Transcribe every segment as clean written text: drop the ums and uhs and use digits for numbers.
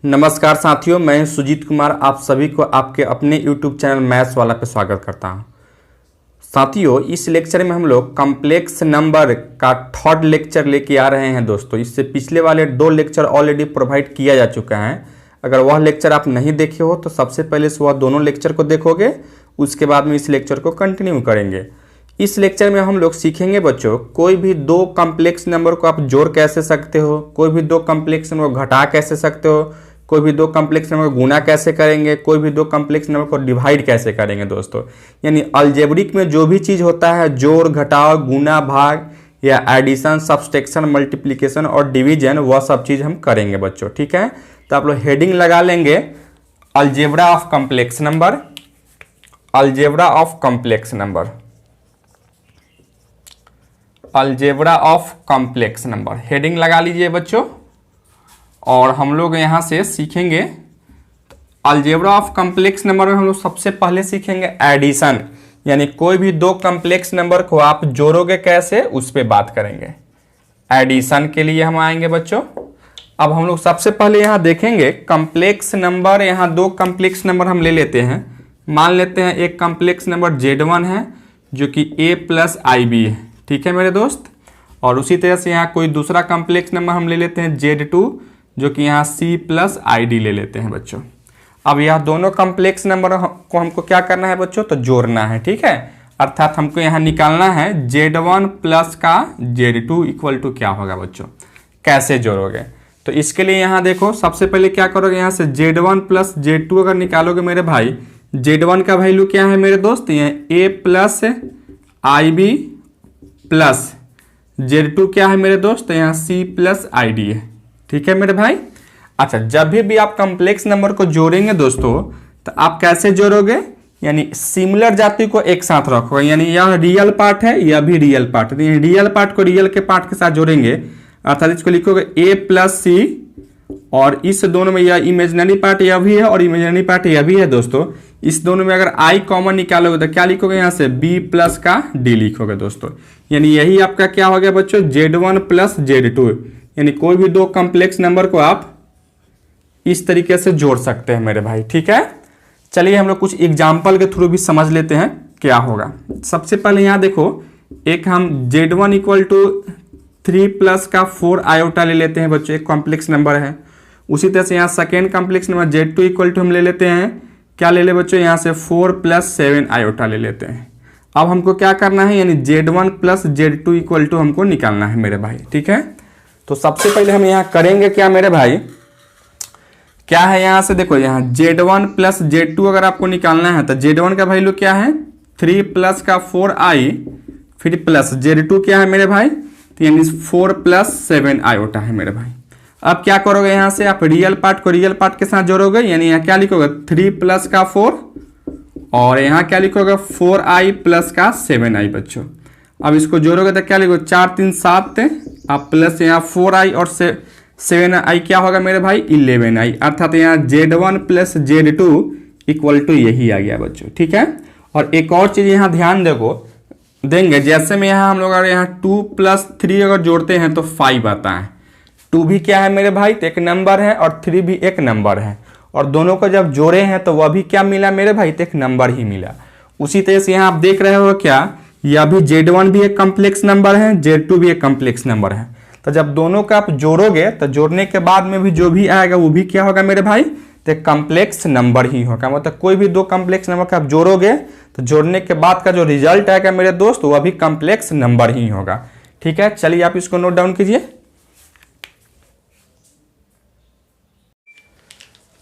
नमस्कार साथियों, मैं सुजीत कुमार आप सभी को आपके अपने YouTube चैनल मैथ्स वाला पे स्वागत करता हूं। साथियों, इस लेक्चर में हम लोग कॉम्प्लेक्स नंबर का थर्ड लेक्चर लेके आ रहे हैं दोस्तों। इससे पिछले वाले 2 लेक्चर ऑलरेडी प्रोवाइड किया जा चुका है। अगर वह लेक्चर आप नहीं देखे हो तो सबसे पहले से वह दोनों लेक्चर को देखोगे, उसके बाद में इस लेक्चर को कंटिन्यू करेंगे। इस लेक्चर में हम लोग सीखेंगे बच्चों, कोई भी 2 कॉम्प्लेक्स नंबर को आप जोड़ कैसे सकते हो, कोई भी 2 कॉम्प्लेक्स नंबर को घटा कैसे सकते हो, कोई भी 2 कॉम्प्लेक्स नंबर को गुना कैसे करेंगे, कोई भी 2 कॉम्प्लेक्स नंबर को डिवाइड कैसे करेंगे दोस्तों। यानी अलजेब्रिक में जो भी चीज़ होता है, जोड़, घटाव, गुना, भाग या एडिशन, सब्सट्रैक्शन, मल्टीप्लिकेशन और डिवीजन, वह सब चीज़ हम करेंगे बच्चों। ठीक है, तो आप लोग हेडिंग लगा लेंगे algebra of complex number, algebra of complex number, algebra of complex number heading लगा लीजिए बच्चों। और हम लोग यहाँ से सीखेंगे अलजेब्रा ऑफ कॉम्प्लेक्स नंबर में हम लोग सबसे पहले सीखेंगे एडिशन, यानी कोई भी 2 कॉम्प्लेक्स नंबर को आप जोड़ोगे कैसे, उस पर बात करेंगे। एडिशन के लिए हम आएंगे बच्चों। अब हम लोग सबसे पहले यहाँ देखेंगे कॉम्प्लेक्स नंबर। यहाँ 2 कॉम्प्लेक्स नंबर हम ले लेते हैं। मान लेते हैं एक कॉम्प्लेक्स नंबर Z1 है जो कि A + IB है। ठीक है मेरे दोस्त। और उसी तरह से यहाँ कोई दूसरा कॉम्प्लेक्स नंबर हम ले लेते हैं Z2 जो कि यहाँ C + ID ले लेते हैं बच्चों। अब यह दोनों कॉम्प्लेक्स नंबर को हमको क्या करना है बच्चों, तो जोड़ना है। ठीक है, अर्थात हमको यहाँ निकालना है Z1 + का Z2 इक्वल टू क्या होगा बच्चों। कैसे जोड़ोगे, तो इसके लिए यहाँ देखो सबसे पहले क्या करोगे, यहाँ से Z1 + Z2 अगर निकालोगे मेरे भाई, Z1 का वैल्यू क्या है मेरे दोस्त, यहाँ A + IB प्लस Z2 क्या है मेरे दोस्त, यहाँ C + ID है। ठीक है मेरे भाई। अच्छा, जब भी आप कॉम्प्लेक्स नंबर को जोड़ेंगे दोस्तों, तो आप कैसे जोड़ोगे, यानी सिमिलर जाति को एक साथ रखोगे। यानी यह रियल पार्ट है, यह भी रियल पार्ट है। रियल पार्ट को रियल के पार्ट के साथ जोड़ेंगे, अर्थात इसको लिखोगे A + C, और इस दोनों में यह इमेजिनरी पार्ट यह भी है और इमेजिनरी पार्ट यह भी है दोस्तों। इस दोनों में अगर I कॉमन निकालोगे तो क्या लिखोगे, यहाँ से B + का D लिखोगे दोस्तों। यानी यही आपका क्या हो गया बच्चों, Z1 + Z2। यानी कोई भी 2 कॉम्प्लेक्स नंबर को आप इस तरीके से जोड़ सकते हैं मेरे भाई। ठीक है, चलिए हम लोग कुछ एग्जाम्पल के थ्रू भी समझ लेते हैं क्या होगा। सबसे पहले यहाँ देखो, एक हम Z1 = 3 + का 4 आयोटा ले लेते हैं बच्चों, एक कॉम्प्लेक्स नंबर है। उसी तरह से यहाँ सेकेंड कॉम्प्लेक्स नंबर Z2 = हम ले लेते हैं, क्या ले ले बच्चों, यहाँ से 4 + 7 आयोटा ले लेते हैं। अब हमको क्या करना है, यानी Z1 + Z2 इक्वल टू हमको निकालना है मेरे भाई। ठीक है, तो सबसे पहले हम यहाँ करेंगे क्या मेरे भाई, क्या है यहाँ से देखो, यहाँ Z1 + Z2 अगर आपको निकालना है तो Z1 का वैल्यू क्या है, 3 + का 4i, फिर प्लस Z2 क्या है मेरे भाई, तो यानी 4 + 7 आयोटा है मेरे भाई। अब क्या करोगे, यहाँ से आप रियल पार्ट को रियल पार्ट के साथ जोड़ोगे। यानी यहाँ क्या लिखोगे, 3 + का 4, और यहाँ क्या लिखोगे, 4i + का 7i बच्चों। अब इसको जोड़ोगे तो क्या लिखोगे, 4 3 7, अब प्लस यहाँ 4i और 7i क्या होगा मेरे भाई, 11i। अर्थात यहाँ Z1 + Z2 इक्वल टू यही आ गया बच्चों। ठीक है, और एक और चीज़ यहाँ ध्यान देंगे, जैसे में यहाँ हम लोग अगर यहाँ 2 + 3 अगर जोड़ते हैं तो 5 आता है। 2 भी क्या है मेरे भाई, तो एक नंबर है, और 3 भी एक नंबर है, और दोनों को जब जोड़े हैं तो वह भी क्या मिला मेरे भाई, तो एक नंबर ही मिला। उसी तरह से यहाँ आप देख रहे हो क्या, यह भी Z1 भी एक कॉम्प्लेक्स नंबर है, Z2 भी एक कॉम्प्लेक्स नंबर है। तो जब दोनों का आप जोड़ोगे तो जोड़ने के बाद में भी जो भी आएगा वो भी क्या होगा मेरे भाई, तो कॉम्प्लेक्स नंबर ही होगा। मतलब कोई भी 2 कॉम्प्लेक्स नंबर का आप जोड़ोगे तो जोड़ने के बाद का जो रिजल्ट आएगा मेरे दोस्त, वह भी कॉम्प्लेक्स नंबर ही होगा। ठीक है, चलिए आप इसको नोट डाउन कीजिए।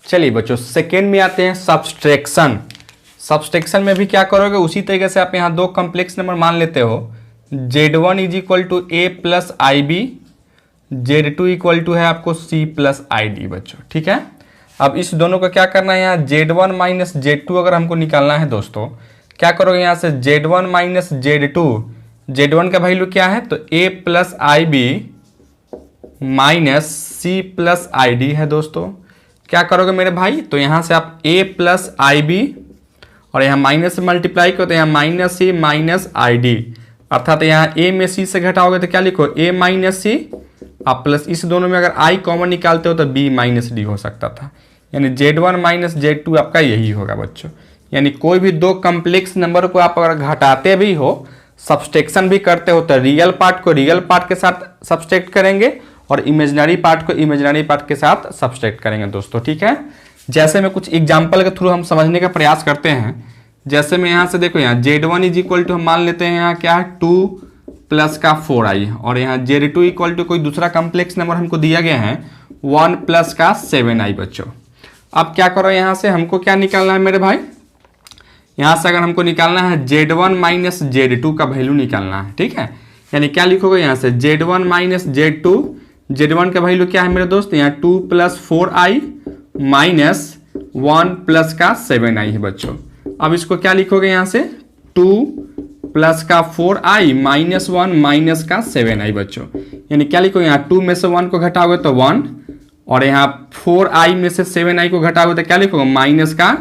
चलिए बच्चों, सेकेंड में आते हैं सब्सट्रैक्शन। सब्सट्रैक्शन में भी क्या करोगे, उसी तरीके से आप यहाँ 2 कॉम्प्लेक्स नंबर मान लेते हो। Z1 = A + IB, Z2 equal to है आपको C + ID बच्चों। ठीक है, अब इस दोनों को क्या करना है, यहाँ Z1 - Z2 अगर हमको निकालना है दोस्तों, क्या करोगे, यहाँ से Z1 - Z2, Z1 का वैल्यू क्या है, तो A + IB - C + ID है दोस्तों। क्या करोगे मेरे भाई, तो यहाँ से आप A + IB और यहाँ माइनस से मल्टीप्लाई करो तो यहाँ -C - ID, अर्थात यहाँ A में C से घटाओगे तो क्या लिखो, A - C आप प्लस इस दोनों में अगर आई कॉमन निकालते हो तो बी माइनस डी हो सकता था, यानी Z1 माइनस Z2 आपका यही होगा बच्चों। यानी कोई भी दो कम्प्लेक्स नंबर को आप अगर घटाते भी हो, सब्सट्रैक्शन भी करते हो, तो रियल पार्ट को रियल पार्ट के साथ सब्सट्रैक्ट करेंगे और इमेजिनरी पार्ट को इमेजिनरी पार्ट के साथ सब्सट्रैक्ट करेंगे दोस्तों, ठीक है। जैसे में कुछ एग्जाम्पल के थ्रू हम समझने का प्रयास करते हैं। जैसे में यहाँ से देखो, यहाँ Z1 इज इक्वल टू हम मान लेते हैं यहाँ क्या है 2 प्लस का 4i, और यहाँ Z2 इक्वल टू कोई दूसरा कम्प्लेक्स नंबर हमको दिया गया है 1 प्लस का 7i बच्चों। अब क्या करो, यहाँ से हमको क्या निकालना है मेरे भाई, यहाँ से अगर हमको निकालना है Z1 माइनस Z2 का वैल्यू निकालना है, ठीक है। यानी क्या लिखोगे यहाँ से Z1 माइनस Z2, Z1 का वैल्यू क्या है मेरे दोस्त, यहाँ 2 प्लस 4i माइनस 1 प्लस का 7i है बच्चों। अब इसको क्या लिखोगे यहाँ से 2 प्लस का 4i माइनस 1 माइनस का 7i बच्चों। यानी क्या लिखोगे, यहाँ 2 में से 1 को घटाओगे तो 1, और यहाँ 4i में से 7i को घटाओगे तो क्या लिखोगे माइनस का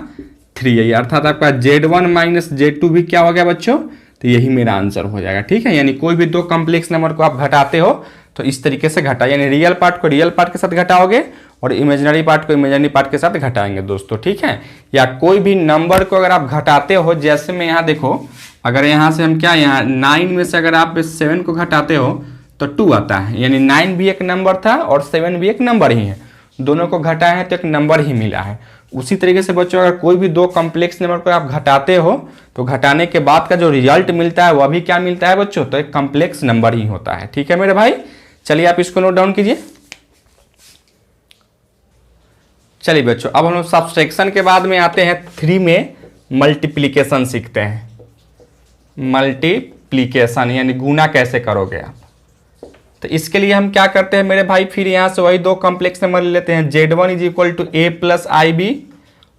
3i, अर्थात आपका Z1 माइनस Z2 भी क्या हो गया बच्चों, तो यही मेरा आंसर हो जाएगा, ठीक है। यानी कोई भी दो कम्प्लेक्स नंबर को आप घटाते हो तो इस तरीके से घटा, यानी रियल पार्ट को रियल पार्ट के साथ घटाओगे और इमेजिनरी पार्ट को इमेजिनरी पार्ट के साथ घटाएंगे दोस्तों, ठीक है। या कोई भी नंबर को अगर आप घटाते हो, जैसे में यहाँ देखो, अगर यहाँ से हम क्या, यहाँ 9 में से अगर आप 7 को घटाते हो तो 2 आता है, यानी 9 भी एक नंबर था और 7 भी एक नंबर ही है, दोनों को घटाए हैं तो एक नंबर ही मिला है। उसी तरीके से बच्चों अगर कोई भी दो कम्प्लेक्स नंबर को आप घटाते हो तो घटाने के बाद का जो रिजल्ट मिलता है वह भी क्या मिलता है बच्चों, तो एक कम्प्लेक्स नंबर ही होता है, ठीक है मेरे भाई। चलिए आप इसको नोट डाउन कीजिए। चलिए बच्चों, अब हम लोग सब्सट्रैक्शन के बाद में आते हैं 3 में मल्टीप्लीकेशन सीखते हैं। मल्टीप्लीकेशन यानी गुना कैसे करोगे आप, तो इसके लिए हम क्या करते हैं मेरे भाई, फिर यहाँ से वही दो कॉम्प्लेक्स नंबर ले लेते हैं। Z1 is equal to a plus IB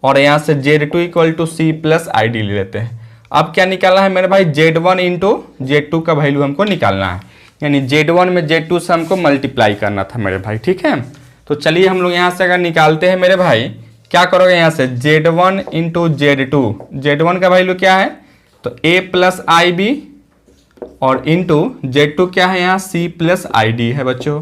और यहाँ से Z2 equal to C plus ID ले लेते हैं। अब क्या निकालना है मेरे भाई, Z1 इंटू Z2 का वैल्यू हमको निकालना है, यानी Z1 में Z2 से हमको मल्टीप्लाई करना था मेरे भाई, ठीक है। तो चलिए हम लोग यहाँ से अगर निकालते हैं मेरे भाई, क्या करोगे यहाँ से Z1 इंटू Z2, Z1 का वैल्यू क्या है तो a प्लस IB और इंटू Z2 क्या है यहाँ C प्लस ID है बच्चों।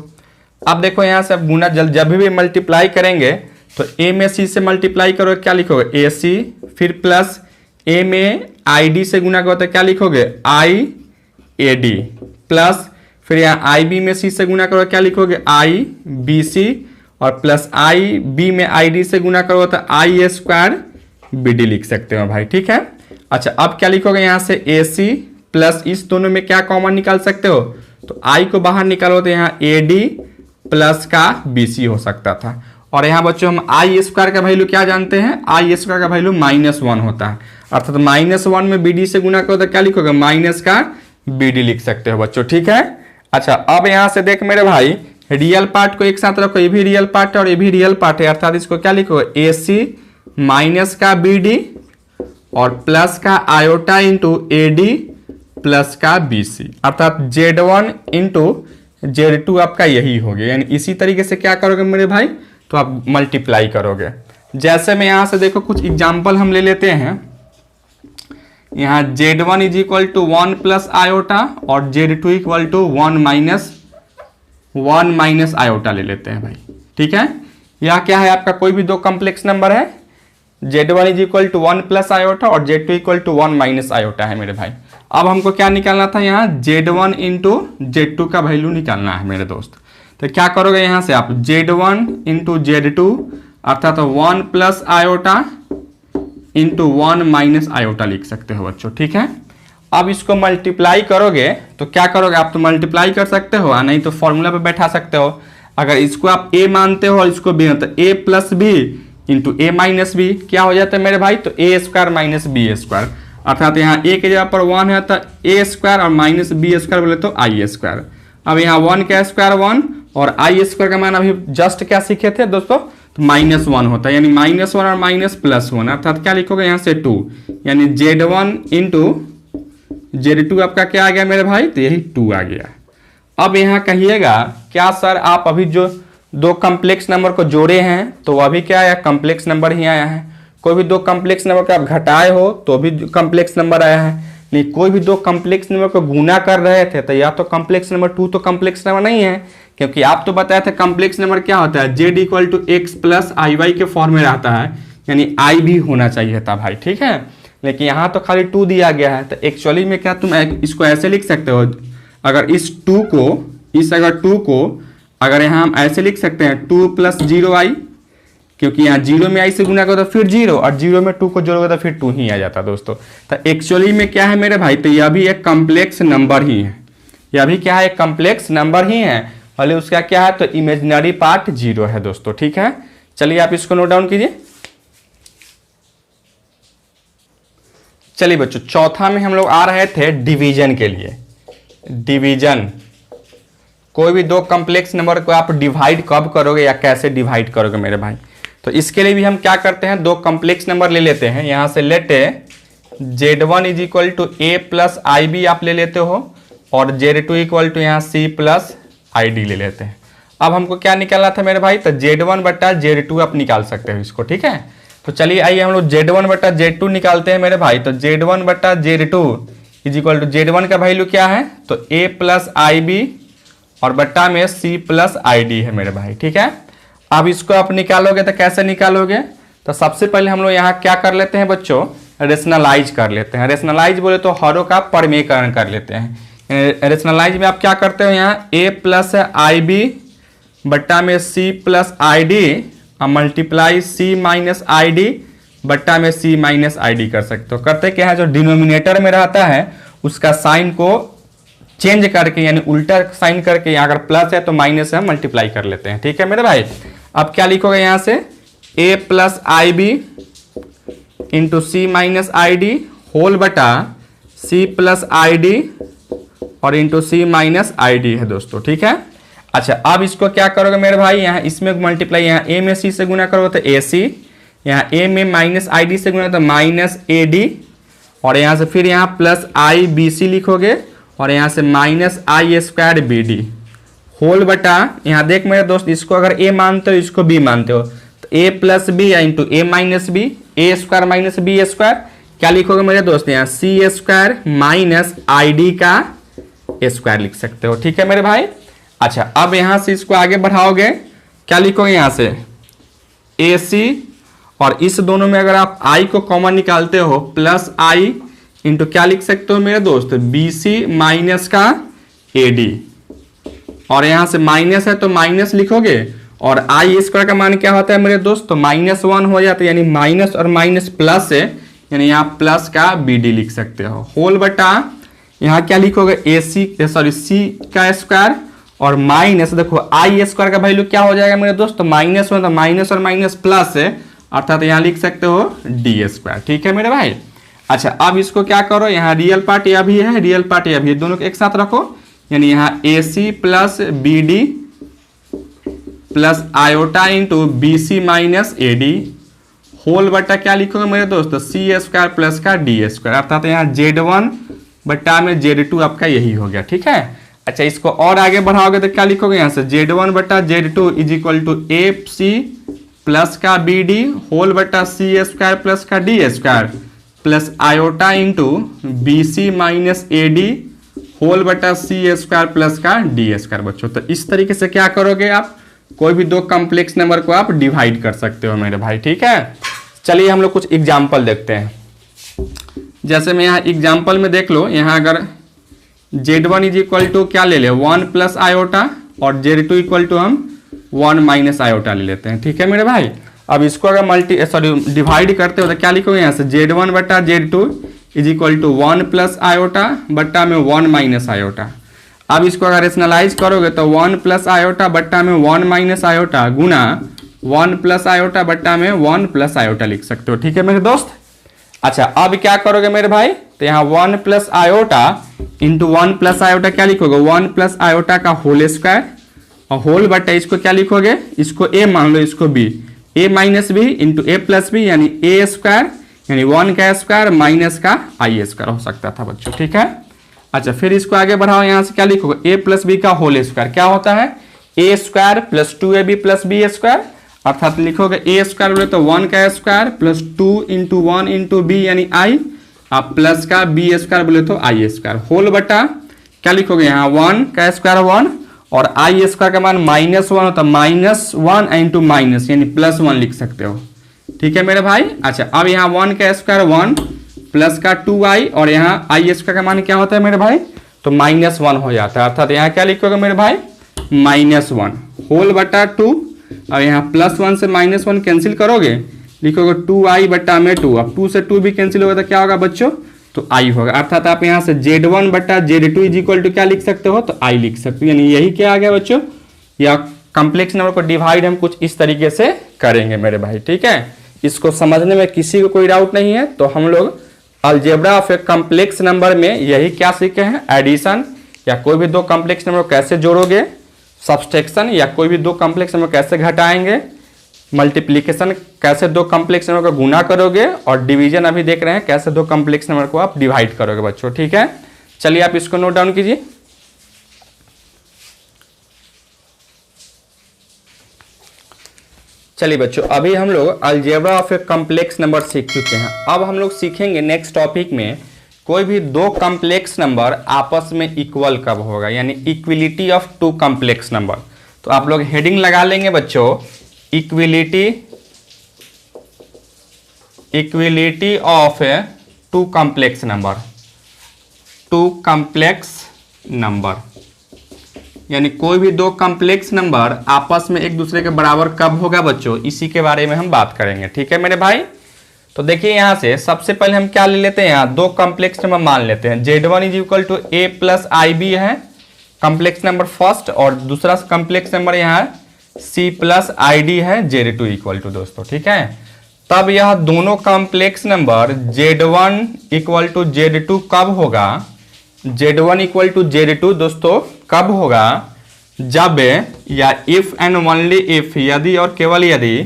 अब देखो यहाँ से गुना जब भी मल्टीप्लाई करेंगे तो a में C से मल्टीप्लाई करोगे, क्या लिखोगे AC, फिर प्लस a में ID से गुना करो तो क्या लिखोगे IAD, प्लस फिर यहाँ IB में C से गुना करो क्या लिखोगे IBC, और प्लस IB में ID से गुना करो तो IA स्क्वायर BD लिख सकते हो भाई, ठीक है। अच्छा अब क्या लिखोगे यहाँ से AC प्लस इस दोनों में क्या कॉमन निकाल सकते हो, तो I को बाहर निकालो तो यहाँ AD प्लस का BC हो सकता था। और यहाँ बच्चों हम I स्क्वायर का वैल्यू क्या जानते हैं, I स्क्वायर का वैल्यू -1 होता है, अर्थात -1 में BD से गुना करो तो क्या लिखोगे माइनस का BD लिख सकते हो बच्चों, ठीक है। अच्छा अब यहाँ से देख मेरे भाई, रियल पार्ट को एक साथ रखो, ये भी रियल पार्ट है और ये भी रियल पार्ट है, अर्थात इसको क्या लिखोगे AC माइनस का BD और प्लस का आयोटा इंटू AD प्लस का BC, अर्थात Z1 इंटू Z2 आपका यही हो गया। यानी इसी तरीके से क्या करोगे मेरे भाई, तो आप मल्टीप्लाई करोगे। जैसे में यहाँ से देखो कुछ एग्जाम्पल हम ले लेते हैं। यहाँ Z1 is equal to 1 plus iota और Z2 equal to 1 minus iota ले लेते हैं भाई, ठीक है। यह क्या है आपका कोई भी दो कॉम्प्लेक्स नंबर है, Z1 is equal to 1 plus iota और Z2 equal to 1 minus iota है मेरे भाई। अब हमको क्या निकालना था, यहाँ Z1 इंटू Z2 का वैल्यू निकालना है मेरे दोस्त। तो क्या करोगे यहाँ से आप Z1 इंटू Z2 अर्थात 1 plus iota into 1 minus iota लिख सकते हो बच्चों, ठीक है। अब इसको मल्टीप्लाई करोगे तो क्या करोगे, आप तो मल्टीप्लाई कर सकते हो और नहीं तो फॉर्मूला पे बैठा सकते हो। अगर इसको आप a मानते हो और इसको b, तो a plus b into a minus b क्या हो जाता है मेरे भाई, तो a square minus b square, अर्थात यहाँ a के जगह पर 1 है तो a स्क्वायर और माइनस बी स्क्वायर बोले तो i स्क्वायर। अब यहाँ 1 का स्क्वायर 1 और i स्क्वायर का मान अभी जस्ट क्या सीखे थे दोस्तों, तो -1 होता है, यानी -1 और माइनस प्लस 1, अर्थात क्या लिखोगे यहाँ से 2, यानी Z1 इंटू Z2 आपका क्या आ गया मेरे भाई, तो यही 2 आ गया। अब यहाँ कहिएगा क्या सर आप अभी जो दो कॉम्प्लेक्स नंबर को जोड़े हैं तो वह भी क्या आया, कॉम्प्लेक्स नंबर ही आया है। कोई भी दो कॉम्प्लेक्स नंबर को आप घटाए हो तो भी कॉम्प्लेक्स नंबर आया है, नहीं कोई भी दो कॉम्प्लेक्स नंबर को गुना कर रहे थे तो या तो कॉम्प्लेक्स नंबर 2 तो कॉम्प्लेक्स नंबर नहीं है, क्योंकि आप तो बताए थे कॉम्प्लेक्स नंबर क्या होता है, z equal to x plus i y के फॉर्म में रहता है, यानी आई भी होना चाहिए था भाई, ठीक है। लेकिन यहाँ तो खाली 2 दिया गया है, तो एक्चुअली में क्या तुम इसको ऐसे लिख सकते हो, अगर इस 2 को अगर यहाँ हम ऐसे लिख सकते हैं 2 प्लस 0i, क्योंकि यहाँ 0 में i से गुना करो तो फिर 0, और 0 में 2 को जोड़ोगे तो फिर 2 ही आ जाता दोस्तों। तो एक्चुअली में क्या है मेरे भाई, तो यह भी एक कॉम्प्लेक्स नंबर ही है, यह भी क्या है, एक कॉम्प्लेक्स नंबर ही है, भले उसका क्या है तो इमेजिनरी पार्ट 0 है दोस्तों, ठीक है। चलिए आप इसको नोट डाउन कीजिए। चलिए बच्चों, चौथा में हम लोग आ रहे थे डिवीजन के लिए। डिवीजन, कोई भी दो कॉम्प्लेक्स नंबर को आप डिवाइड कब करोगे या कैसे डिवाइड करोगे मेरे भाई, तो इसके लिए भी हम क्या करते हैं, दो कॉम्प्लेक्स नंबर ले लेते हैं। यहां से लेटे Z1 is equal to a plus i b आप ले लेते हो, और Z2 इक्वल टू यहाँ C प्लस आई डी ले लेते हैं। अब हमको क्या निकालना था मेरे भाई, तो Z1 बटा Z2 आप निकाल सकते हो इसको, ठीक है। तो चलिए आइए हम लोग Z1 बटा Z2 निकालते हैं मेरे भाई। तो Z1 बटा Z2 is equal to Z1 का वैल्यू क्या है, तो A प्लस आई बी और बट्टा में C प्लस आई डी है मेरे भाई, ठीक है। अब इसको आप निकालोगे तो कैसे निकालोगे, तो सबसे पहले हम लोग यहाँ क्या कर लेते हैं बच्चों, रेशनलाइज कर लेते हैं। रेशनलाइज बोले तो हरों का परमेयकरण कर लेते हैं। रेशनलाइज में आप क्या करते हो, यहाँ A प्लस आई बी बट्टा में C प्लस आई डी और multiply C minus i D बट्टा में C माइनस आई डी कर सकते हो। करते क्या है, जो डिनोमिनेटर में रहता है उसका साइन को चेंज करके, यानी उल्टा साइन करके, अगर प्लस है तो माइनस है मल्टीप्लाई कर लेते हैं, ठीक है मेरे भाई। अब क्या लिखोगे यहाँ से, A plus i b into C minus i d whole बटा C प्लस आई डी और into C minus i d है दोस्तों, ठीक है। अच्छा, अब इसको क्या करोगे मेरे भाई, यहाँ इसमें मल्टीप्लाई, यहाँ A में C से गुना करोगे तो AC, यहाँ A में माइनस आई डी से गुना तो माइनस ए डी, और यहाँ से फिर यहाँ प्लस आई बी सी लिखोगे, और यहाँ से माइनस आई स्क्वायर बी डी होल बटा, यहाँ देख मेरे दोस्त, इसको अगर A मानते हो इसको B मानते हो, तो A प्लस बी या इंटू ए माइनस बी, ए स्क्वायर माइनस बी स्क्वायर, क्या लिखोगे मेरे दोस्त, यहाँ C square minus i D का स्क्वायर लिख सकते हो, ठीक है मेरे भाई। अच्छा, अब यहाँ से इसको आगे बढ़ाओगे, क्या लिखोगे यहाँ से ए सी, और इस दोनों में अगर आप I को कॉमन निकालते हो प्लस आई इंटू क्या लिख सकते हो मेरे दोस्त, बी सी माइनस का ए डी, और यहाँ से माइनस है तो माइनस लिखोगे, और आई स्क्वायर का मान क्या होता है मेरे दोस्त, तो -1 हो जाता है, यानी माइनस और माइनस प्लस है, यानी यहाँ प्लस का बी डी लिख सकते हो होल बटा, यहाँ क्या लिखोगे ए सी सॉरी सी का स्क्वायर, और माइनस, देखो आई स्क्वायर का वैल्यू क्या हो जाएगा मेरे दोस्त, तो माइनस में, तो माइनस और माइनस प्लस है, अर्थात यहाँ लिख सकते हो डी स्क्वायर, ठीक है मेरे भाई। अच्छा, अब इसको क्या करो, यहाँ रियल पार्ट यह भी है, रियल पार्ट यह भी है, दोनों को एक साथ रखो, यानी यहाँ a c plus b d plus iota into b c minus a d whole बट्टा क्या लिखोगे मेरे दोस्त, सी स्क्वायर प्लस का डी स्क्वायर, अर्थात यहाँ Z1 बट्टा में Z2 आपका यही हो गया, ठीक है। अच्छा, इसको और आगे बढ़ाओगे तो क्या लिखोगे, यहाँ से Z1 बट्टा Z2 is equal to a c plus का बी डी होल बट्टा सी स्क्वायर प्लस का d square plus iota into b c minus a d whole बटा सी स्क्वायर प्लस का डी स्क्वायर बच्चों। तो इस तरीके से क्या करोगे, आप कोई भी दो कॉम्प्लेक्स नंबर को आप डिवाइड कर सकते हो मेरे भाई, ठीक है। चलिए हम लोग कुछ एग्जाम्पल देखते हैं। जैसे मैं यहाँ एग्जाम्पल में देख लो, यहाँ अगर Z1 इज इक्वल टू क्या ले ले 1 प्लस आयोटा, और Z2 इक्वल टू हम 1 माइनस आयोटा ले लेते हैं, ठीक है मेरे भाई। अब इसको अगर डिवाइड करते हो तो क्या लिखोगे, यहाँ से Z1 बटा Z2 is equal to 1 plus iota बट्टा में 1 माइनस आयोटा। अब इसको अगर रेशनलाइज करोगे तो 1 प्लस आयोटा बट्टा में 1 माइनस आयोटा गुना 1 प्लस आयोटा बट्टा में 1 प्लस आयोटा लिख सकते हो, ठीक है मेरे दोस्त। अच्छा, अब क्या करोगे मेरे भाई, तो यहाँ 1 plus iota into 1 plus iota क्या लिखोगे, 1 प्लस आयोटा का होल स्क्वायर, और होल बट्टा इसको क्या लिखोगे, इसको a मान लो, इसको b, a minus b into a plus b, यानी a स्क्वायर, यानी 1 का स्क्वायर माइनस का आई स्क्वायर हो सकता था बच्चों, ठीक है। अच्छा, फिर इसको आगे बढ़ाओ, यहाँ से क्या लिखोगे, a प्लस बी का होल स्क्वायर क्या होता है, a square plus 2ab plus b square, अर्थात लिखोगे a स्क्वायर बोले तो 1 का square plus 2 into 1 into b यानी i, आप प्लस का b स्क्वायर बोले तो आई स्क्वायर होल बटा क्या लिखोगे, यहाँ 1 का स्क्वायर 1 और आई स्क्वायर का मान -1 होता है, -1 इंटू माइनस यानी +1 लिख सकते हो। ठीक है मेरे भाई। अच्छा अब यहाँ 1 का स्क्वायर 1 प्लस का 2i और यहाँ आई स्क्वायर का मान क्या होता है मेरे भाई, तो -1 हो जाता है। अर्थात यहाँ क्या लिखोगे मेरे भाई, -1 होल बटा 2। अब यहाँ +1 से -1 कैंसिल करोगे, लिखोगे 2i बटा में 2। अब 2 से 2 भी कैंसिल होगा तो क्या होगा बच्चों, तो i होगा। अर्थात आप यहाँ से Z1 बटा Z2 इज इक्वल टू क्या लिख सकते हो, तो i लिख सकते हो। यानी यही क्या आ गया बच्चों, या कॉम्प्लेक्स नंबर को डिवाइड हम कुछ इस तरीके से करेंगे मेरे भाई। ठीक है, इसको समझने में किसी को कोई डाउट नहीं है। तो हम लोग algebra of a complex number में यही क्या सीखे हैं, एडिशन या कोई भी दो कॉम्प्लेक्स नंबर को कैसे जोड़ोगे, सब्सट्रैक्शन या कोई भी दो कॉम्प्लेक्स नंबर कैसे घटाएंगे, मल्टीप्लिकेशन कैसे दो कॉम्प्लेक्स नंबर को गुना करोगे, और डिवीजन अभी देख रहे हैं कैसे दो कॉम्प्लेक्स नंबर को आप डिवाइड करोगे बच्चों। ठीक है, चलिए आप इसको नोट डाउन कीजिए। चलिए बच्चों, अभी हम लोग algebra of a complex number सीख चुके हैं। अब हम लोग सीखेंगे नेक्स्ट टॉपिक में कोई भी दो कॉम्प्लेक्स नंबर आपस में इक्वल कब होगा, यानी equality of two complex number. तो आप लोग हेडिंग लगा लेंगे बच्चों, equality of a two complex number, two complex number यानी कोई भी दो कॉम्प्लेक्स नंबर आपस में एक दूसरे के बराबर कब होगा बच्चों, इसी के बारे में हम बात करेंगे। ठीक है मेरे भाई। तो देखिए यहाँ से सबसे पहले हम क्या ले लेते हैं, यहाँ दो कॉम्प्लेक्स नंबर मान लेते हैं। Z1 is equal to a plus IB है कॉम्प्लेक्स नंबर फर्स्ट, और दूसरा कॉम्प्लेक्स नंबर यहाँ C प्लस ID है Z2 इक्वल टू दोस्तों। ठीक है, तब यह दोनों complex number Z1 equal to Z2 कब होगा, Z1 इक्वल टू Z2 दोस्तों कब होगा, जब या इफ एंड ओनली इफ, यदि और केवल यदि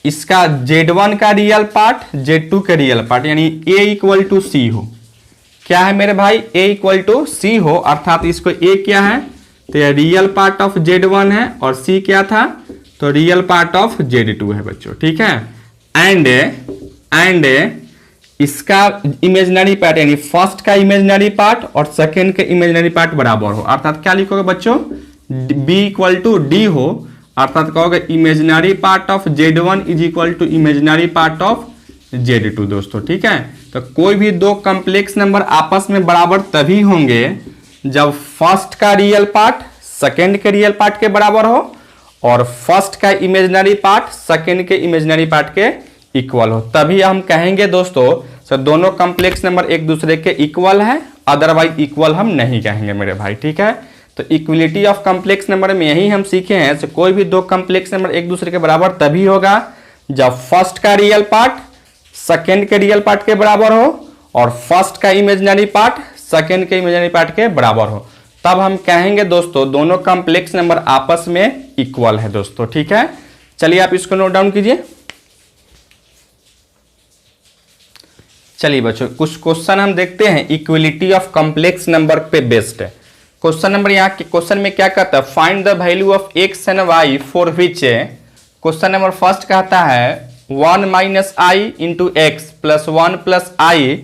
इसका Z1 का रियल पार्ट Z2 का रियल पार्ट यानी A इक्वल टू C हो। क्या है मेरे भाई, A इक्वल टू C हो, अर्थात इसको A क्या है, तो यह रियल पार्ट ऑफ Z1 है और C क्या था, तो रियल पार्ट ऑफ Z2 है बच्चों। ठीक है, एंड इसका इमेजिनरी पार्ट यानी फर्स्ट का इमेजिनरी पार्ट और सेकेंड के इमेजिनरी पार्ट बराबर हो। अर्थात क्या लिखोगे बच्चों, B इक्वल टू D हो, अर्थात कहोगे imaginary part of Z1 is equal to imaginary part of Z2 दोस्तों। ठीक है, तो कोई भी दो कॉम्प्लेक्स नंबर आपस में बराबर तभी होंगे जब फर्स्ट का रियल पार्ट सेकेंड के रियल पार्ट के बराबर हो और फर्स्ट का इमेजिनरी पार्ट सेकेंड के इमेजिनरी पार्ट के इक्वल हो, तभी हम कहेंगे दोस्तों सर दोनों कॉम्प्लेक्स नंबर एक दूसरे के इक्वल है, अदरवाइज इक्वल हम नहीं कहेंगे मेरे भाई। ठीक है, तो इक्वलिटी ऑफ कॉम्प्लेक्स नंबर में यही हम सीखे हैं, तो कोई भी दो कॉम्प्लेक्स नंबर एक दूसरे के बराबर तभी होगा जब फर्स्ट का रियल पार्ट सेकेंड के रियल पार्ट के बराबर हो और फर्स्ट का इमेजिनरी पार्ट सेकेंड के इमेजिनरी पार्ट के बराबर हो, तब हम कहेंगे दोस्तों दोनों कॉम्प्लेक्स नंबर आपस में इक्वल है दोस्तों। ठीक है, चलिए आप इसको नोट डाउन कीजिए। चलिए बच्चों, कुछ क्वेश्चन हम देखते हैं इक्वलिटी ऑफ कॉम्प्लेक्स नंबर पे बेस्ड है। क्वेश्चन नंबर यहाँ के क्वेश्चन में क्या कहता है, find the value of x and y for which, question number first कहता है 1 minus I into X plus 1 plus I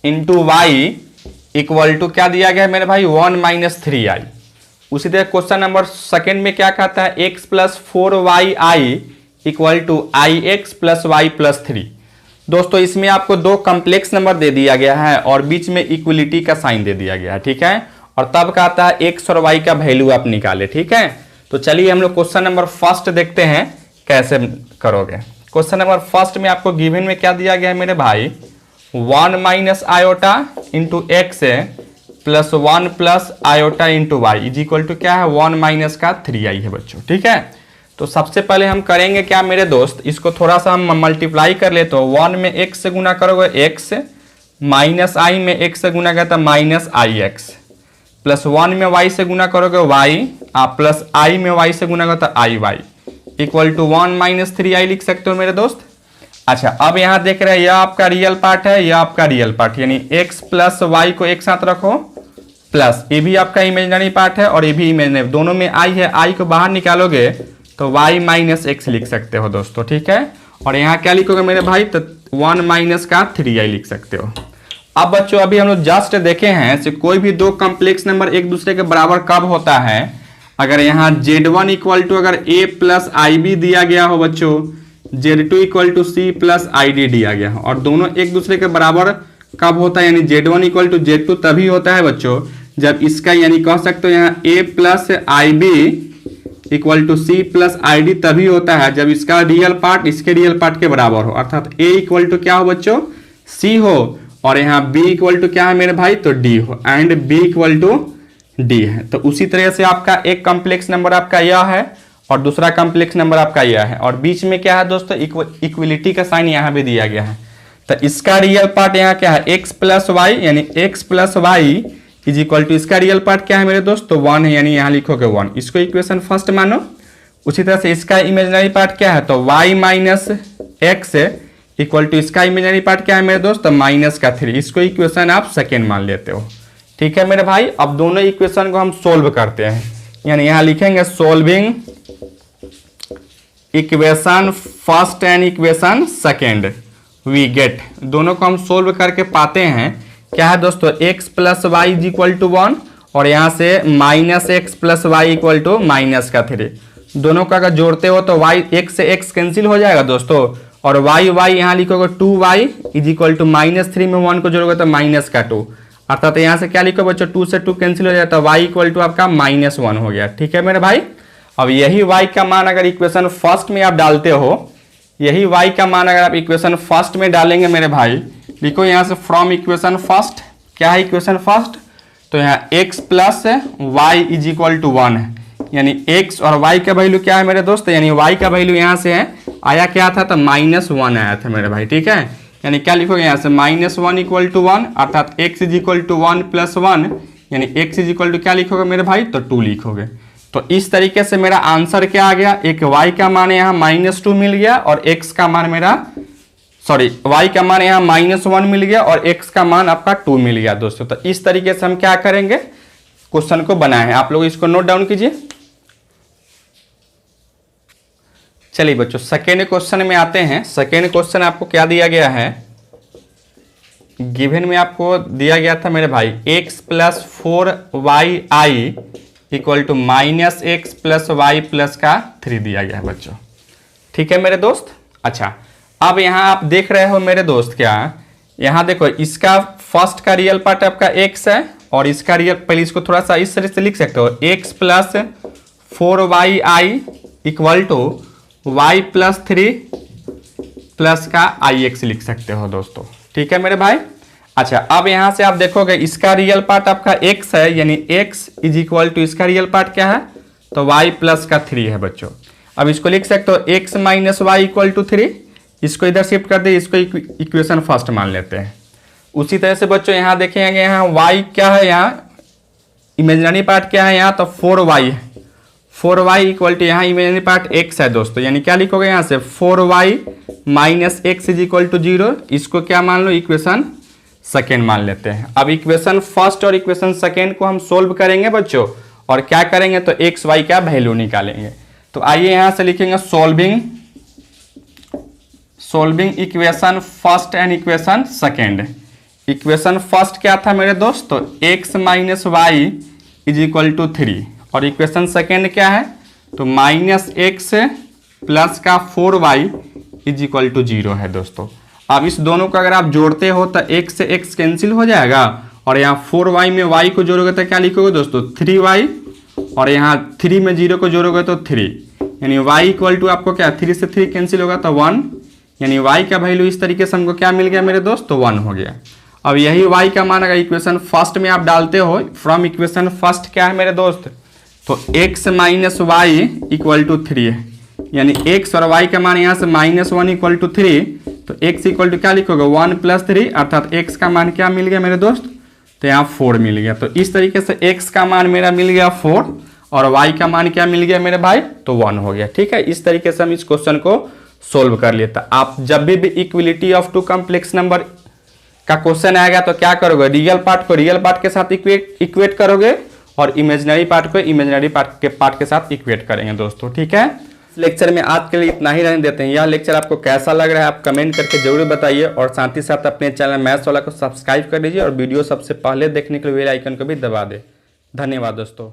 into Y equal to क्या दिया गया है मेरे भाई, 1 माइनस 3i। उसी तरह क्वेश्चन नंबर सेकेंड में क्या कहता है, x plus 4yi equal to I X plus Y plus 3। दोस्तों इसमें आपको दो कॉम्प्लेक्स नंबर दे दिया गया है और बीच में इक्वलिटी का साइन दे दिया गया है। ठीक है, और तब कहता है x और y का वैल्यू आप निकाले। ठीक है, तो चलिए हम लोग क्वेश्चन नंबर फर्स्ट देखते हैं कैसे करोगे। क्वेश्चन नंबर फर्स्ट में आपको गिवन में क्या दिया गया है मेरे भाई, 1 minus iota into X plus 1 plus iota into Y is equal to क्या है, 1 माइनस का 3i है बच्चों। ठीक है, तो सबसे पहले हम करेंगे क्या मेरे दोस्त, इसको थोड़ा सा हम मल्टीप्लाई कर ले। तो 1 में x से गुना करोगे x, माइनस i में x से गुना करता माइनस आई एक्स, प्लस 1 में y से गुना करोगे y, प्लस i में y से गुना करता i y equal to 1 minus 3i लिख सकते हो मेरे दोस्त। अच्छा, अब यहाँ देख रहे हैं यह आपका रियल पार्ट है, यह आपका रियल पार्ट, यानी x प्लस y को एक साथ रखो, प्लस ये भी आपका इमेजिनरी पार्ट है और ये भी इमेजिनरी, दोनों में i है, i को बाहर निकालोगे तो y माइनस एक्स लिख सकते हो दोस्तों। ठीक है, और यहाँ क्या लिखोगे मेरे भाई, तो 1 माइनस का 3i लिख सकते हो। अब बच्चों अभी हम लोग जस्ट देखे हैं कि कोई भी दो कॉम्प्लेक्स नंबर एक दूसरे के बराबर कब होता है, अगर यहाँ Z1 इक्वल टू अगर A प्लस IB दिया गया हो बच्चों, Z2 equal to C plus ID दिया गया हो, और दोनों एक दूसरे के बराबर कब होता है, यानी Z1 इक्वल टू Z2 तभी होता है बच्चों जब इसका, यानी कह सकते हो यहाँ A plus IB equal to C plus ID तभी होता है जब इसका रियल पार्ट इसके रियल पार्ट के बराबर हो, अर्थात A इक्वल टू क्या हो बच्चों, C हो, और यहाँ B इक्वल टू क्या है मेरे भाई, तो D हो, and B equal to D है। तो उसी तरह से आपका एक कॉम्प्लेक्स नंबर आपका यह है और दूसरा कॉम्प्लेक्स नंबर आपका यह है, और बीच में क्या है दोस्तों, इक्वलिटी का साइन यहाँ भी दिया गया है। तो इसका रियल पार्ट यहाँ क्या है, x प्लस वाई, यानी x plus Y is equal to इसका रियल पार्ट क्या है मेरे दोस्त, तो 1 है, यानी यहाँ लिखोगे 1, इसको इक्वेशन फर्स्ट मानो। उसी तरह से इसका इमेजिनरी पार्ट क्या है, तो y minus X equal to इसका इमेजिनरी पार्ट क्या है मेरे दोस्त, तो माइनस का 3, इसको इक्वेशन आप सेकेंड मान लेते हो। ठीक है मेरे भाई, अब दोनों इक्वेशन को हम सोल्व करते हैं, यानी यहाँ लिखेंगे solving equation first and equation second, we get, दोनों को हम सोल्व करके पाते हैं क्या है दोस्तों, x plus Y is equal to 1, और यहाँ से minus X plus Y equal to minus का 3, दोनों का अगर जोड़ते हो तो y x से x कैंसिल हो जाएगा दोस्तों, और y यहाँ लिखोगे 2y इज इक्वल टू -3 में 1 को जोड़ोगे तो माइनस का 2, अर्थात यहाँ से क्या लिखो बच्चों, 2 से 2 कैंसिल हो जाता है, y इक्वल टू आपका -1 हो गया। ठीक है मेरे भाई, अब यही y का मान अगर इक्वेशन फर्स्ट में आप डालते हो, यही y का मान अगर आप इक्वेशन फर्स्ट में डालेंगे मेरे भाई, लिखो यहाँ से फ्रॉम इक्वेशन फर्स्ट, क्या है इक्वेशन फर्स्ट, तो यहाँ x plus Y is equal to 1 है, यानी x और y का वैल्यू क्या है मेरे दोस्त, यानी y का वैल्यू यहाँ से है आया क्या था, तो -1 आया था मेरे भाई। ठीक है, यानी क्या लिखोगे यहाँ से -1 इक्वल टू 1, अर्थात x is equal to 1 plus 1, यानी x इज इक्वल टू क्या लिखोगे मेरे भाई, तो 2 लिखोगे। तो इस तरीके से मेरा आंसर क्या आ गया, एक y का मान यहाँ -2 मिल गया और x का मान मेरा, सॉरी y का मान यहाँ -1 मिल गया और x का मान आपका 2 मिल गया दोस्तों। तो इस तरीके से हम क्या करेंगे, क्वेश्चन को बनाए हैं, आप लोग इसको नोट डाउन कीजिए। चलिए बच्चों सेकेंड क्वेश्चन में आते हैं। सेकेंड क्वेश्चन आपको क्या दिया गया है, गिवन में आपको दिया गया था मेरे भाई x plus 4y equal to -x plus Y plus का 3 दिया गया है बच्चों। ठीक है मेरे दोस्त, अच्छा अब यहाँ आप देख रहे हो मेरे दोस्त, क्या यहाँ देखो इसका फर्स्ट का रियल पार्ट आपका x है और इसका रियल, पहले इसको थोड़ा सा इस तरह से लिख सकते हो, x plus 4y equal to y plus 3 plus का ix लिख सकते हो दोस्तों। ठीक है मेरे भाई, अच्छा अब यहाँ से आप देखोगे इसका रियल पार्ट आपका x है, यानी x इज इक्वल टू इसका रियल पार्ट क्या है, तो y प्लस का 3 है बच्चों। अब इसको लिख सकते हो x minus Y equal to 3, इसको इधर शिफ्ट कर दे, इसको इक्वेशन फर्स्ट मान लेते हैं। उसी तरह से बच्चों यहाँ देखेंगे, यहाँ y क्या है, यहाँ इमेजिनरी पार्ट क्या है यहाँ, तो 4y है, 4y इक्वल टू यहाँ इमेजिनरी पार्ट x है दोस्तों, यानी क्या लिखोगे यहाँ से 4y minus X is equal to 0, इसको क्या मान लो, इक्वेशन सेकेंड मान लेते हैं। अब इक्वेशन फर्स्ट और इक्वेशन सेकेंड को हम सोल्व करेंगे बच्चों, और क्या करेंगे तो एक्स वाई का वैल्यू निकालेंगे। तो आइए यहाँ से लिखेंगे solving equation first and equation second. Equation first क्या था मेरे दोस्त, तो x minus Y is equal to 3, और इक्वेशन सेकेंड क्या है, तो -x प्लस का 4y इज इक्वल टू 0 है दोस्तों। अब इस दोनों को अगर आप जोड़ते हो तो x से x कैंसिल हो जाएगा, और यहाँ 4y में y को जोड़ोगे तो क्या लिखोगे दोस्तों 3y, और यहाँ 3 में 0 को जोड़ोगे तो 3, यानी y इक्वल टू आपको क्या 3 से 3 कैंसिल होगा तो 1, यानी y का वैल्यू इस तरीके से हमको क्या मिल गया मेरे दोस्त, तो 1 हो गया। अब यही y का मान अगर इक्वेशन फर्स्ट में आप डालते हो, फ्रॉम इक्वेशन फर्स्ट क्या है मेरे दोस्त, तो x minus Y equal to 3 है, यानी x और y का मान यहाँ से -1 इक्वल टू 3, तो x इक्वल टू क्या लिखोगे 1 प्लस 3, अर्थात x का मान क्या मिल गया मेरे दोस्त, तो यहाँ 4 मिल गया। तो इस तरीके से x का मान मेरा मिल गया 4 और y का मान क्या मिल गया मेरे भाई, तो 1 हो गया। ठीक है, इस तरीके से हम इस क्वेश्चन को सोल्व कर लेता। आप जब भी equality of two complex number का क्वेश्चन आएगा तो क्या करोगे, रियल पार्ट को रियल पार्ट के साथ इक्वेट करोगे और इमेजिनरी पार्ट को इमेजिनरी पार्ट के साथ इक्वेट करेंगे दोस्तों। ठीक है, लेक्चर में आज के लिए इतना ही रहने देते हैं। यह लेक्चर आपको कैसा लग रहा है आप कमेंट करके जरूर बताइए, और साथ ही साथ अपने चैनल मैथ्स वाला को सब्सक्राइब कर दीजिए और वीडियो सबसे पहले देखने के लिए बेल आइकन को भी दबा दें। धन्यवाद दोस्तों।